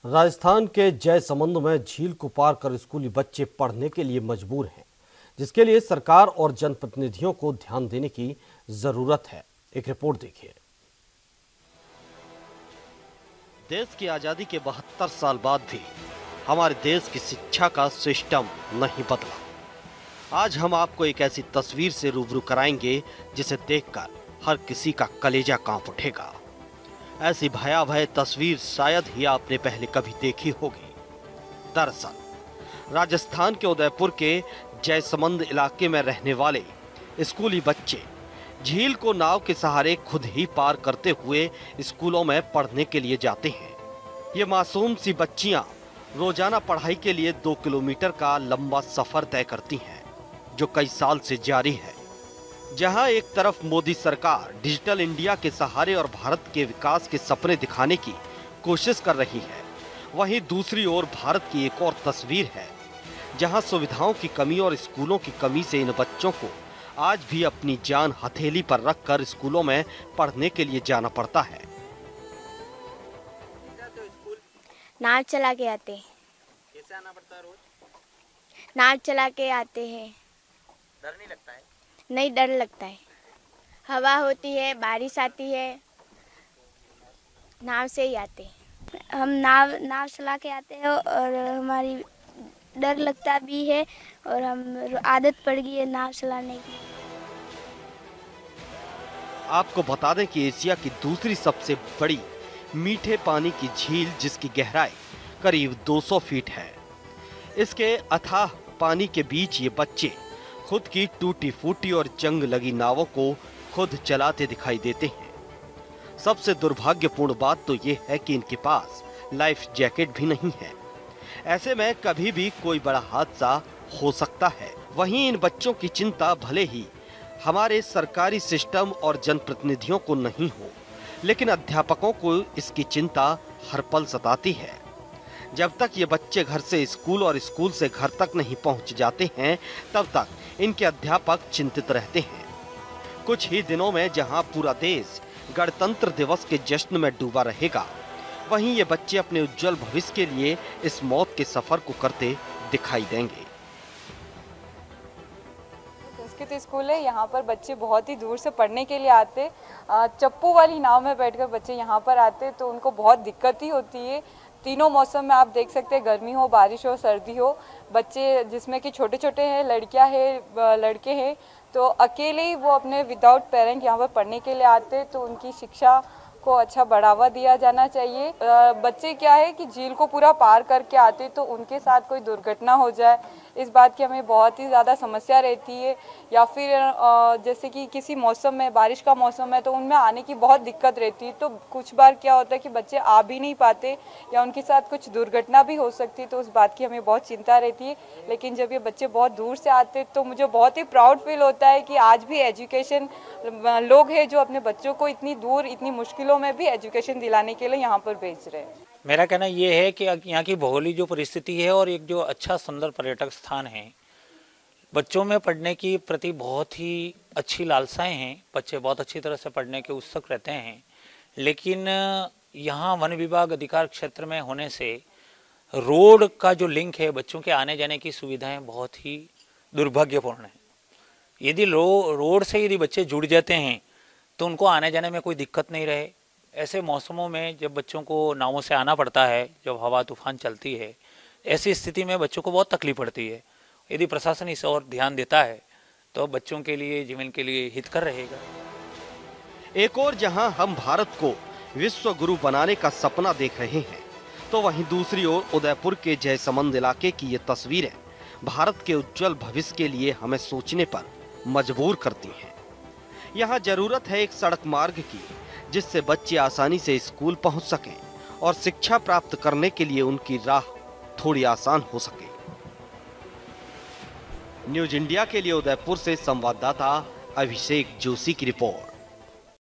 राजस्थान के जयसमंद में झील को पार कर स्कूली बच्चे पढ़ने के लिए मजबूर हैं, जिसके लिए सरकार और जनप्रतिनिधियों को ध्यान देने की जरूरत है। एक रिपोर्ट देखिए। देश की आजादी के 72 साल बाद भी हमारे देश की शिक्षा का सिस्टम नहीं बदला। आज हम आपको एक ऐसी तस्वीर से रूबरू कराएंगे जिसे देखकर हर किसी का कलेजा कांप उठेगा। ऐसी भयावह तस्वीर शायद ही आपने पहले कभी देखी होगी। दरअसल राजस्थान के उदयपुर के जयसमंद इलाके में रहने वाले स्कूली बच्चे झील को नाव के सहारे खुद ही पार करते हुए स्कूलों में पढ़ने के लिए जाते हैं। ये मासूम सी बच्चियां रोजाना पढ़ाई के लिए 2 किलोमीटर का लंबा सफर तय करती हैं, जो कई साल से जारी है। जहां एक तरफ मोदी सरकार डिजिटल इंडिया के सहारे और भारत के विकास के सपने दिखाने की कोशिश कर रही है, वहीं दूसरी ओर भारत की एक और तस्वीर है जहां सुविधाओं की कमी और स्कूलों की कमी से इन बच्चों को आज भी अपनी जान हथेली पर रखकर स्कूलों में पढ़ने के लिए जाना पड़ता है। नाव चला के आते हैं। कैसे आना पड़ता है? रोज नाव चला के आते हैं। डर नहीं लगता है? नहीं, डर लगता है। हवा होती है, बारिश आती है, नाव से ही आते हैं। हम नाव चला के आते हैं और हमारी डर लगता भी है और हम आदत पड़ गई है नाव चलाने की। आपको बता दें कि एशिया की दूसरी सबसे बड़ी मीठे पानी की झील, जिसकी गहराई करीब 200 फीट है, इसके अथाह पानी के बीच ये बच्चे खुद की टूटी फूटी और जंग लगी नावों को खुद चलाते दिखाई देते हैं। सबसे दुर्भाग्यपूर्ण बात तो ये है कि इनके पास लाइफ जैकेट भी नहीं है। ऐसे में कभी भी कोई बड़ा हादसा हो सकता है। वहीं इन बच्चों की चिंता भले ही हमारे सरकारी सिस्टम और जनप्रतिनिधियों को नहीं हो, लेकिन अध्यापकों को इसकी चिंता हर पल सताती है। जब तक ये बच्चे घर से स्कूल और स्कूल से घर तक नहीं पहुंच जाते हैं, तब तक इनके अध्यापक चिंतित रहते हैं। कुछ ही दिनों में जहां पूरा देश गणतंत्र दिवस के जश्न में डूबा रहेगा, वहीं ये बच्चे अपने उज्जवल भविष्य के लिए इस मौत के सफर को करते दिखाई देंगे। संस्कृत स्कूल है, यहाँ पर बच्चे बहुत ही दूर से पढ़ने के लिए आते। चप्पू वाली नाव में बैठकर बच्चे यहाँ पर आते तो उनको बहुत दिक्कत ही होती है। तीनों मौसम में आप देख सकते हैं, गर्मी हो, बारिश हो, सर्दी हो, बच्चे जिसमें कि छोटे छोटे हैं, लड़कियां हैं, लड़के हैं, तो अकेले ही वो अपने विदाउट पेरेंट यहाँ पर पढ़ने के लिए आते। तो उनकी शिक्षा को अच्छा बढ़ावा दिया जाना चाहिए। बच्चे क्या है कि झील को पूरा पार करके आते तो उनके साथ कोई दुर्घटना हो जाए, इस बात की हमें बहुत ही ज़्यादा समस्या रहती है। या फिर जैसे कि किसी मौसम में, बारिश का मौसम है, तो उनमें आने की बहुत दिक्कत रहती है। तो कुछ बार क्या होता है कि बच्चे आ भी नहीं पाते या उनके साथ कुछ दुर्घटना भी हो सकती है, तो उस बात की हमें बहुत चिंता रहती है। लेकिन जब ये बच्चे बहुत दूर से आते तो मुझे बहुत ही प्राउड फील होता है कि आज भी एजुकेशन लोग हैं जो अपने बच्चों को इतनी दूर, इतनी मुश्किलों में भी एजुकेशन दिलाने के लिए यहाँ पर भेज रहे हैं। मेरा कहना ये है कि यहाँ की भौगोलिक जो परिस्थिति है और एक जो अच्छा सुंदर पर्यटक स्थान है, बच्चों में पढ़ने की प्रति बहुत ही अच्छी लालसाएं हैं। बच्चे बहुत अच्छी तरह से पढ़ने के उत्सुक रहते हैं, लेकिन यहाँ वन विभाग अधिकार क्षेत्र में होने से रोड का जो लिंक है, बच्चों के आने जाने की सुविधाएं बहुत ही दुर्भाग्यपूर्ण है। यदि रोड से यदि बच्चे जुड़ जाते हैं तो उनको आने जाने में कोई दिक्कत नहीं रहे। ऐसे मौसमों में जब बच्चों को नावों से आना पड़ता है, जब हवा तूफान चलती है, ऐसी स्थिति में बच्चों को बहुत तकलीफ पड़ती है। यदि प्रशासन इस ओर ध्यान देता है तो बच्चों के लिए, जीवन के लिए हितकर रहेगा। एक और जहां हम भारत को विश्व गुरु बनाने का सपना देख रहे हैं, तो वहीं दूसरी ओर उदयपुर के जयसमंद इलाके की ये तस्वीरें भारत के उज्जवल भविष्य के लिए हमें सोचने पर मजबूर करती हैं। यहाँ जरूरत है एक सड़क मार्ग की, जिससे बच्चे आसानी से स्कूल पहुंच सकें और शिक्षा प्राप्त करने के लिए उनकी राह थोड़ी आसान हो सके। न्यूज इंडिया के लिए उदयपुर से संवाददाता अभिषेक जोशी की रिपोर्ट।